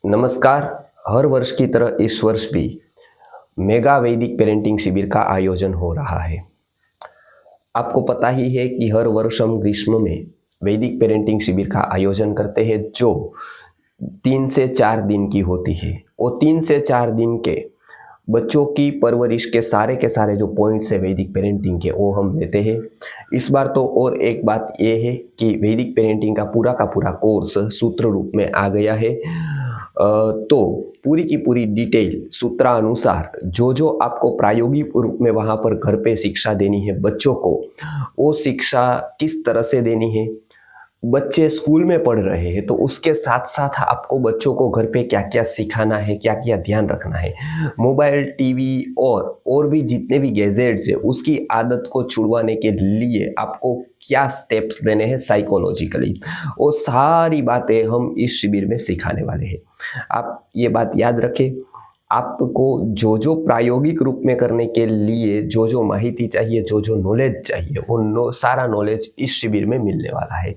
नमस्कार। हर वर्ष की तरह इस वर्ष भी मेगा वैदिक पेरेंटिंग शिविर का आयोजन हो रहा है। आपको पता ही है कि हर वर्ष हम ग्रीष्म में वैदिक पेरेंटिंग शिविर का आयोजन करते हैं जो 3 से 4 दिन की होती है। वो 3 से 4 दिन के बच्चों की परवरिश के सारे जो पॉइंट्स है वैदिक पेरेंटिंग के वो हम लेते हैं। इस बार तो और एक बात ये है कि वैदिक पेरेंटिंग का पूरा कोर्स सूत्र रूप में आ गया है। तो पूरी की पूरी डिटेल सूत्रानुसार जो आपको प्रायोगिक रूप में वहाँ पर घर पे शिक्षा देनी है बच्चों को, वो शिक्षा किस तरह से देनी है। बच्चे स्कूल में पढ़ रहे हैं तो उसके साथ साथ आपको बच्चों को घर पे क्या क्या सिखाना है, क्या क्या ध्यान रखना है। मोबाइल, टीवी और भी जितने भी गैजेट्स है उसकी आदत को छुड़वाने के लिए आपको क्या स्टेप्स लेने हैं साइकोलॉजिकली, वो सारी बातें हम इस शिविर में सिखाने वाले हैं। आप ये बात याद रखें, आपको जो प्रायोगिक रूप में करने के लिए जो माहिती चाहिए, जो नॉलेज चाहिए, वो सारा नॉलेज इस शिविर में मिलने वाला है।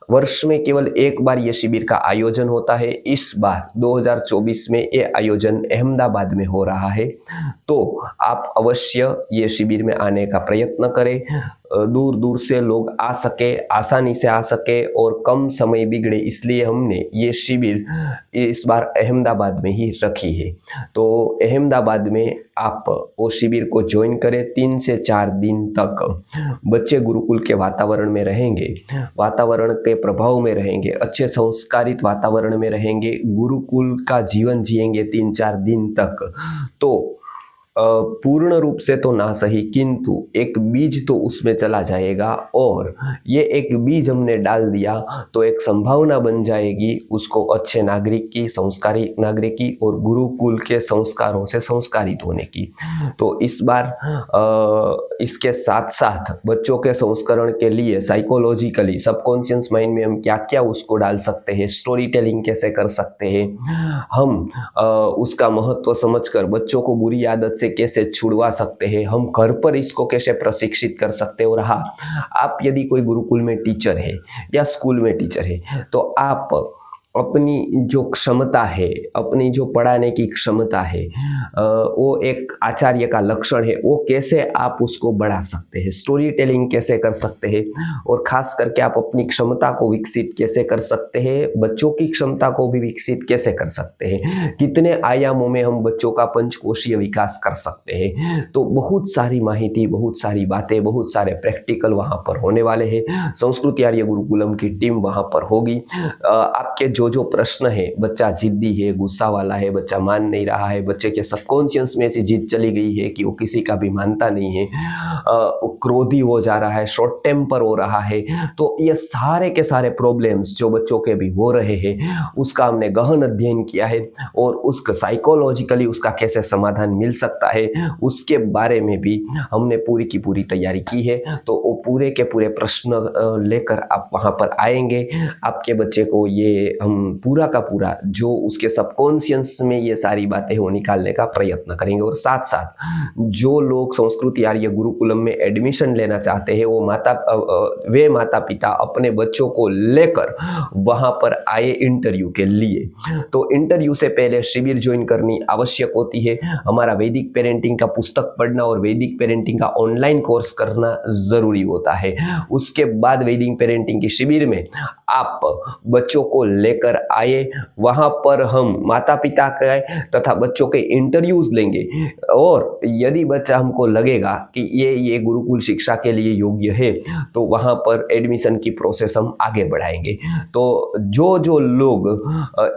वर्ष में केवल एक बार ये शिविर का आयोजन होता है। इस बार 2024 में ये आयोजन अहमदाबाद में हो रहा है, तो आप अवश्य ये शिविर में आने का प्रयत्न करें। दूर दूर से लोग आ सके, आसानी से आ सके और कम समय बिगड़े, इसलिए हमने ये शिविर इस बार अहमदाबाद में ही रखी है। तो अहमदाबाद में आप वो शिविर को ज्वाइन करें। 3 से 4 दिन तक बच्चे गुरुकुल के वातावरण में रहेंगे, वातावरण के प्रभाव में रहेंगे, अच्छे संस्कारित वातावरण में रहेंगे, गुरुकुल का जीवन जिएंगे 3-4 दिन तक। तो पूर्ण रूप से तो ना सही, किंतु एक बीज तो उसमें चला जाएगा और ये एक बीज हमने डाल दिया तो एक संभावना बन जाएगी उसको अच्छे नागरिक की, संस्कारी नागरिक की और गुरुकुल के संस्कारों से संस्कारित होने की। तो इस बार इसके साथ साथ बच्चों के संस्करण के लिए साइकोलॉजिकली सबकॉन्शियस माइंड में हम क्या क्या उसको डाल सकते हैं, स्टोरी टेलिंग कैसे कर सकते हैं, हम उसका महत्व समझकर बच्चों को बुरी आदत से कैसे छुड़वा सकते हैं, हम घर पर इसको कैसे प्रशिक्षित कर सकते हैं। और हाँ, आप यदि कोई गुरुकुल में टीचर है या स्कूल में टीचर है तो आप अपनी जो क्षमता है, अपनी जो पढ़ाने की क्षमता है, वो एक आचार्य का लक्षण है, वो कैसे आप उसको बढ़ा सकते हैं, स्टोरी टेलिंग कैसे कर सकते हैं और खास करके आप अपनी क्षमता को विकसित कैसे कर सकते हैं, बच्चों की क्षमता को भी विकसित कैसे कर सकते हैं, कितने आयामों में हम बच्चों का पंचकोशीय विकास कर सकते हैं। तो बहुत सारी माहिती, बहुत सारी बातें, बहुत सारे प्रैक्टिकल वहाँ पर होने वाले हैं। संस्कृति आर्य गुरुकुलम की टीम वहाँ पर होगी। आपके जो प्रश्न है, बच्चा जिद्दी है, गुस्सा वाला है, बच्चा मान नहीं रहा है, बच्चे के सबकॉन्शियस में ऐसी जिद चली गई है कि वो किसी का भी मानता नहीं है, क्रोधी हो जा रहा है, शॉर्ट टेम्पर हो रहा है, तो ये सारे के सारे प्रॉब्लम्स जो बच्चों के भी हो रहे हैं उसका हमने गहन अध्ययन किया है और उसका साइकोलॉजिकली उसका कैसे समाधान मिल सकता है उसके बारे में भी हमने पूरी की पूरी तैयारी की है। तो वो पूरे के पूरे प्रश्न लेकर आप वहाँ पर आएंगे, आपके बच्चे को ये हम पूरा का पूरा जो उसके सबकॉन्शियस में ये सारी बातें वो निकालने का प्रयत्न करेंगे। और साथ साथ जो लोग संस्कृति आर्य गुरुकुलम में एडमिशन लेना चाहते हैं वो माता पिता अपने बच्चों को लेकर वहां पर आए इंटरव्यू के लिए। तो इंटरव्यू से पहले शिविर ज्वाइन करनी आवश्यक होती है। हमारा वैदिक पेरेंटिंग का पुस्तक पढ़ना और वैदिक पेरेंटिंग का ऑनलाइन कोर्स करना जरूरी होता है। उसके बाद वैदिक पेरेंटिंग की शिविर में आप बच्चों को लेकर आए, वहां पर हम माता पिता के तथा बच्चों के इंटरव्यूज लेंगे और यदि बच्चा हमको लगेगा कि ये गुरुकुल शिक्षा के लिए योग्य है तो वहां पर एडमिशन की प्रोसेस हम आगे बढ़ाएंगे। तो जो लोग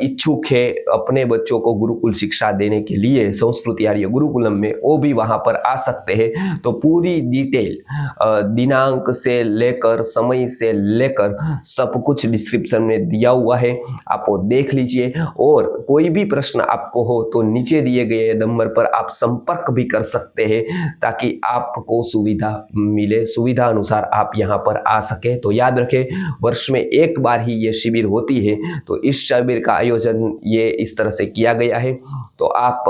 इच्छुक है अपने बच्चों को गुरुकुल शिक्षा देने के लिए संस्कृति आर्य गुरुकुलम में, वो भी वहां पर आ सकते हैं। तो पूरी डिटेल दिनांक से लेकर समय से लेकर सब कुछ डिस्क्रिप्शन में दिया हुआ है, आप वो देख लीजिए। और कोई भी प्रश्न आपको हो तो नीचे दिए गए नंबर पर आप संपर्क भी कर सकते हैं ताकि आपको सुविधा मिले, सुविधा अनुसार आप यहाँ पर आ सके। तो याद रखें, वर्ष में एक बार ही ये शिविर होती है, तो इस शिविर का आयोजन ये इस तरह से किया गया है। तो आप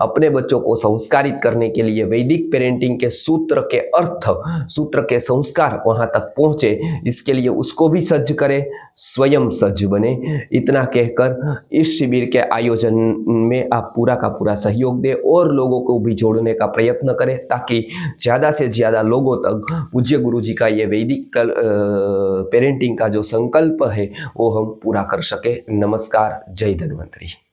अपने बच्चों को संस्कारित करने के लिए वैदिक पेरेंटिंग के सूत्र के अर्थ, सूत्र के संस्कार वहां तक पहुंचे, इसके लिए उसको भी सज्ज करें, स्वयं सज्ज बने। इतना कहकर इस शिविर के आयोजन में आप पूरा का पूरा सहयोग दें और लोगों को भी जोड़ने का प्रयत्न करें, ताकि ज़्यादा से ज़्यादा लोगों तक पूज्य गुरु जी का ये वैदिक पेरेंटिंग का जो संकल्प है वो हम पूरा कर सके। नमस्कार, जय धन्वंतरी।